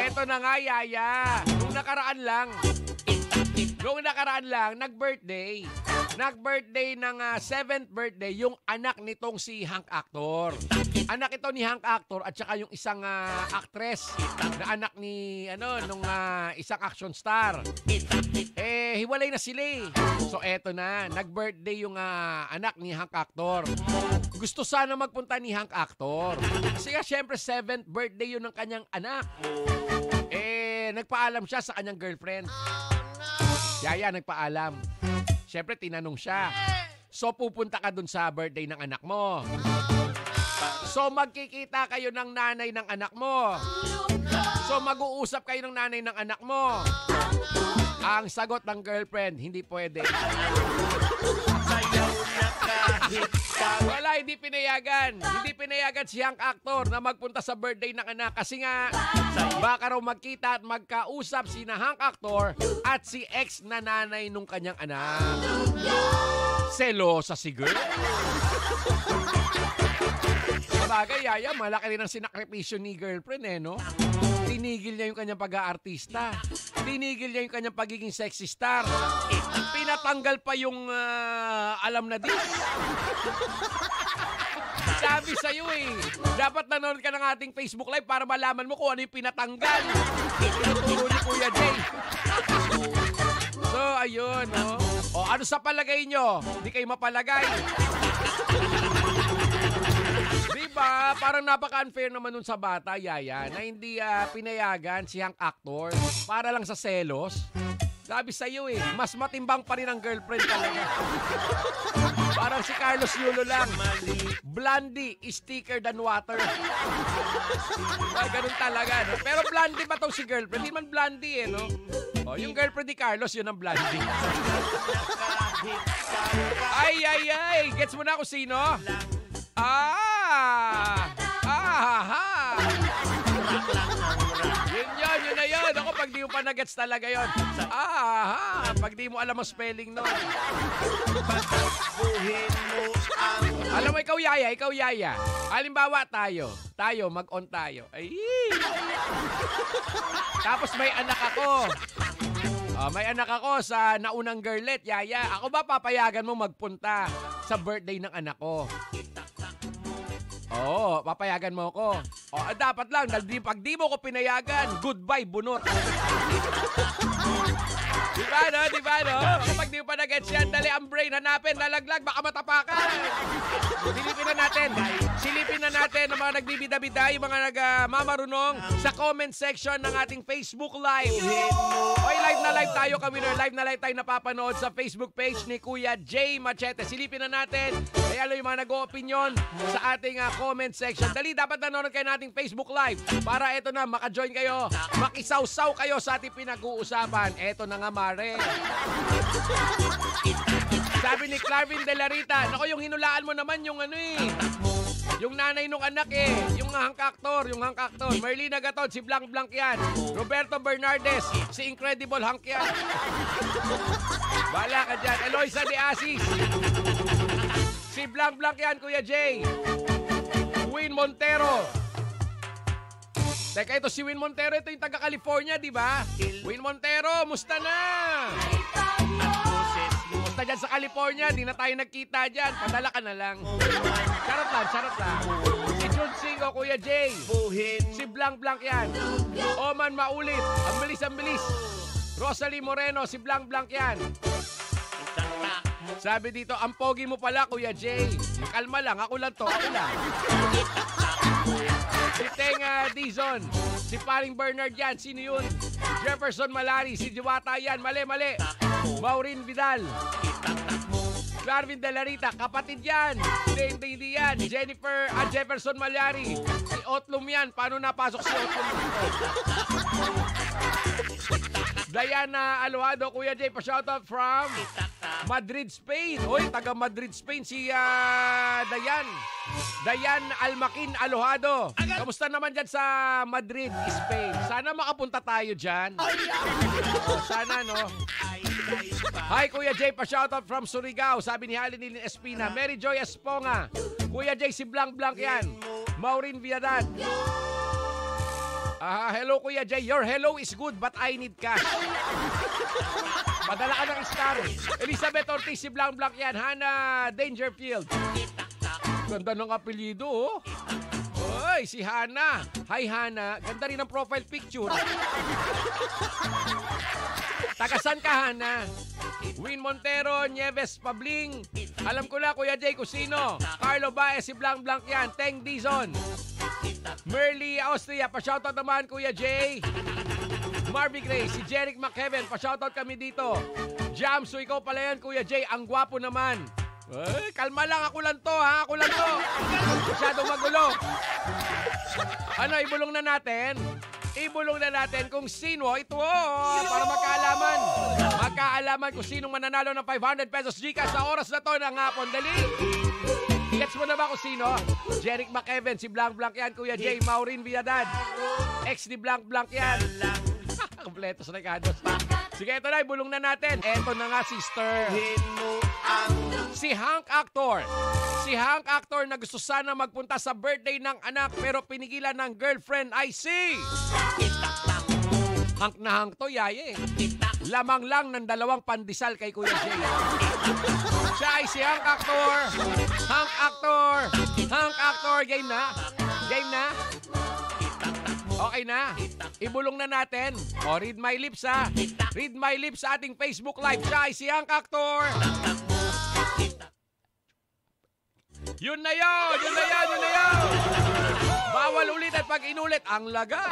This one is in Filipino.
Eto na nga, Yaya. Noong nakaraan lang, nag-birthday. Nag-birthday ng 7th birthday yung anak nitong si Hank Actor. Anak ito ni Hank Actor at saka yung isang actress na anak ni nung isang action star. Hiwalay na sila eh. So eto na, nag-birthday yung anak ni Hank Actor. Gusto sana magpunta ni Hank Actor. Kasi nga syempre 7th birthday yun ng kanyang anak. Nagpaalam siya sa kanyang girlfriend. Yaya, nagpaalam. Siyempre, tinanong siya. So, pupunta ka dun sa birthday ng anak mo. So, magkikita kayo ng nanay ng anak mo. So, mag-uusap kayo ng nanay ng anak mo. Ang sagot ng girlfriend, hindi pwede. Wala, hindi pinayagan. Hindi pinayagan si Hank Actor na magpunta sa birthday ng anak. Kasi nga, baka raw magkita at magkausap si Hank Actor at si ex na nanay nung kanyang anak. Selosa si girl. Sabagay, Yaya, malaki rin ang sinakripisyo ni girlfriend no? Tinigil niya yung kanyang pag-aartista. Tinigil niya yung kanyang pagiging sexy star. Pinatanggal pa yung alam na din. Sabi sa'yo dapat nanonood ka ng ating Facebook Live para malaman mo kung ano yung pinatanggal. Tinuturo ni Kuya Jay. So, ayun, no? O, ano sa palagay nyo? Hindi kayo mapalagay. Diba? Parang napaka-unfair naman nun sa bata, Yaya, na hindi pinayagan si Hank Actor para lang sa selos. Sabi sa'yo mas matimbang pa rin ang girlfriend talaga. Parang si Carlos Yulo lang. Blondie is thicker than water. Ganun talaga, no? Pero blondie ba tong si girlfriend? Hindi man blondie, no? O, yung girlfriend ni Carlos, yun ang blondie. Ay! Gets mo na kung sino? Yun na yun. Ako, pag di mo pa nagets talaga yun. Pag di mo alam ang spelling nun. Alam mo, ikaw Yaya. Halimbawa tayo, mag-on tayo. Ay! Tapos may anak ako. May anak ako sa naunang girlet, Yaya. Ako ba papayagan mo magpunta sa birthday ng anak ko? Oo, papayagan mo ako. Dapat lang, pag di mo ko pinayagan, goodbye, bunot. Diba no? Kapag di mo pa nag-gets yan, dali ang brain, hanapin, lalaglag, baka matapakan. Silipin na natin ang mga nagbibida-bida, yung mga nagmamarunong sa comment section ng ating Facebook Live. Live na live tayo kami, live na live tayo napapanood sa Facebook page ni Kuya Jay Machete. Silipin na natin, kaya yung mga nag-o-opinion sa ating comment section. Dali, dapat nanonood kayo nating Facebook Live para eto na, maka-join kayo, makisaw-saw kayo sa ating pinag-uusapan. Eto na nga, Mare. Sabi ni Clarvin De La Rita, nako, yung hinulaan mo naman yung yung nanay nung anak yung Hank Actor. Merlina Gatod, si Blanc yan. Roberto Bernardes, si Incredible Hank yan. Bala ka dyan. Eloisa de Asis, si Blanc yan, Kuya Jay. Win Montero. Teka, ito si Win Montero, ito yung taga-California, di ba? Win Montero, musta na? Musta dyan sa California, di na tayo nagkita dyan. Padala ka na lang. Charot lang. Si Jun Singo, Kuya Jay. Si Blanc yan. Oman Maulit, ang bilis. Rosalie Moreno, si Blanc yan. Sabi dito, ang pogi mo pala, Kuya Jay. Kalma lang, ako lang. Si Tenga Dizon, si Paring Bernard yan, sino yun? Jefferson Malari, si Diwata yan, mali. Maureen Vidal, Clarvin De La Rita, kapatid yan, hindi yan. Jefferson Malari, si Otlum yan, paano napasok si Otlum dito? Diana Alohado, Kuya Jay, pa-shoutout from Madrid, Spain. Taga Madrid, Spain, si Dayan Almakin Alohado. Kamusta naman dyan sa Madrid, Spain? Sana makapunta tayo dyan. Sana, no? Hi, Kuya Jay, pa-shoutout from Surigao. Sabi ni Halin Espina. Mary Joy Esponga. Kuya Jay, si Blanc yan. Maureen Viadad. Hello Kuya Jay. Your hello is good but I need cash. Padala ka ng star. Elizabeth Ortiz, si Blanc Blanc yan. Hannah Dangerfield. Ganda ng apelyido, oh. Oy, si Hannah. Hi, Hannah. Ganda rin ang profile picture. Tagasan ka, Hannah? Win Montero, Nieves Pabling. Alam ko na, Kuya Jay, kung sino. Carlo Baez, si Blanc Blanc yan. Teng Dizon. Merly Austria, pa-shoutout naman, Kuya Jay. Marvin Gray, si Jeric McKeven, pa-shoutout kami dito. Jamso, ikaw pala yan, Kuya Jay. Ang gwapo naman. Ay, kalma lang, ako lang to, ha? Ako lang to. Masyadong magulo. Ano, ibulong na natin? Ibulong na natin kung sino ito, para magkaalaman. Magkaalaman kung sinong mananalo ng 500 pesos Gcash sa oras na to ng hapon. Dali! Gets mo na ba kung sino? Jeric McEwen, si Blanc Blanc yan, Kuya Jay. Maureen Villadad. Ex ni Blanc Blanc yan. Kompleto sa Ricardo. Sige, ito na, ibulong na natin. Ito na nga, sister. Si Hank Actor. Si Hank Actor na gusto sana magpunta sa birthday ng anak pero pinigilan ng girlfriend ay si... Hank na Hank to, yaye. Lamang lang ng 2 pandesal kay Kuya Jay. Siya ay si Hank Actor. Hank Actor. Hank Actor. Game na? Game na? Okay na. Ibulong na natin. O, read my lips, ha. Read my lips sa ating Facebook Live. Siya ay si Hank Actor. Yun na yun! Yun na yun! Yun na yun! Bawal ulit at pag inulit ang laga.